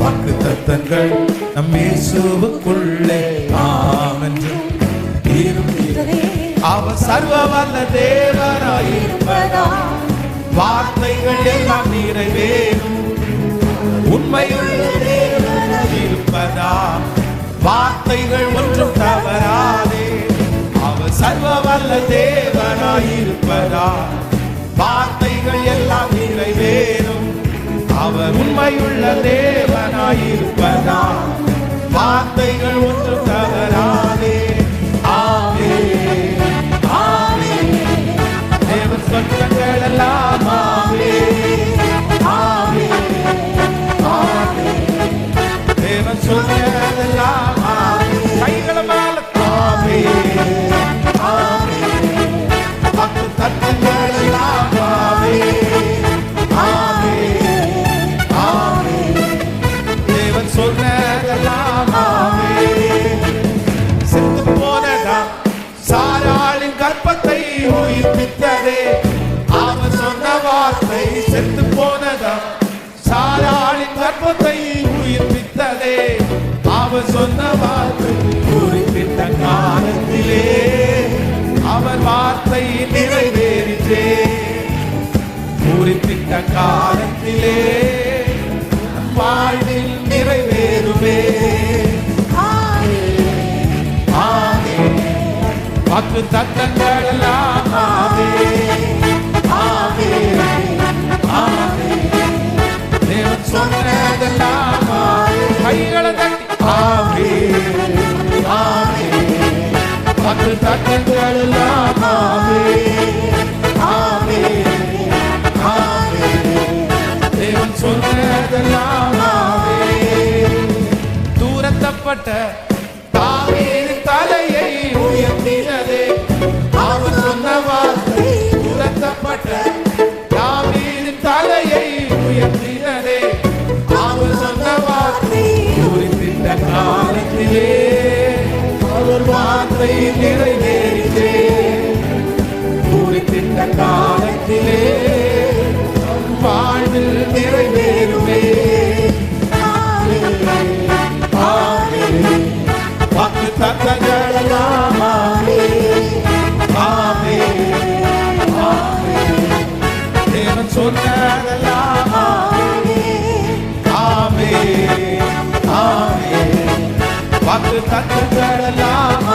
வாக்குத்தத்தங்கள் நம் இயேசுவுக்குள்ளே ஆமென்று இருக்கிறதே. அவர் சர்வ வல்ல தேவராயிருப்பதா வார்த்தைகள் எல்லாம் நிறைவேறும். உண்மையுள்ள தேவராயிருப்பதா வார்த்தைகள் ஒன்றும் தவறாதே. அவர் சர்வ வல்ல தேவராயிருப்பதா வார்த்தைகள் எல்லாம் நிறைவேறும். அவர் உண்மையுள்ள தேவனாயிருப்பதா வார்த்தைகள் ஒன்றும் தவறாதே. ஆமென் ஆமென். தேவன் சொன்னங்கள் எல்லாம் ஆமென் ஆமென் ஆமென். தேவன் சொன்னதெல்லாம் ஆமென். கைகளை மேல ஆமென் ஆமென். வாக்குத்தத்தங்கள் எல்லாம் ஆமென் ஆமென் ஆமென். தேவன் சொன்னதெல்லாம் ஆமென். செத்து போனதா சாராளின் கர்ப்பத்தை உயிர்ப்பித்ததே. அவர் சொன்ன வார்த்தை செத்து போனதா சாராளின் கர்ப்பத்தை உயிர்ப்பித்ததே. அவர் சொன்ன வார்த்தை குறிப்பிட்ட காலத்திலே அவர் வார்த்தை நிறைவேறிற்றே. குறிப்பிட்ட காலத்திலே வாழ்வில் நிறைவேறுமே. வாக்குத்தத்தங்கள் எல்லாம் ஆமென் ஆமென் ஆமென். தேவன் சொன்னதெல்லாம் ஆமென். கைகளை தட்டி ஆமென் ஆமென். வாக்குத்தத்தங்கள் எல்லாம் ஆமென் ஆமென் ஆமென். தேவன் சொன்னதெல்லாம் ஆமென். தூரத்தப்பட்ட தாவீதின் தலையை உயர்த்தினதே. அவர் சொன்ன வார்த்தை தூரத்தப்பட்ட தாவீதின் தலையை உயர்த்தினதே. அவர் சொன்ன வார்த்தை குறிப்பிட்ட காலத்திலே அவர் வார்த்தை நிறைவேறிற்றே. குறிப்பிட்ட காலத்திலே வாழ்வில் நிறைவேறுமே. வாக்குத்தத்தங்கள் எல்லாம் ஆமென் ஆமென் ஆமென். தேவன் சொன்னதெல்லாம் ஆமென் ஆமென் ஆமென். வாக்குத்தத்தங்கள் எல்லாம்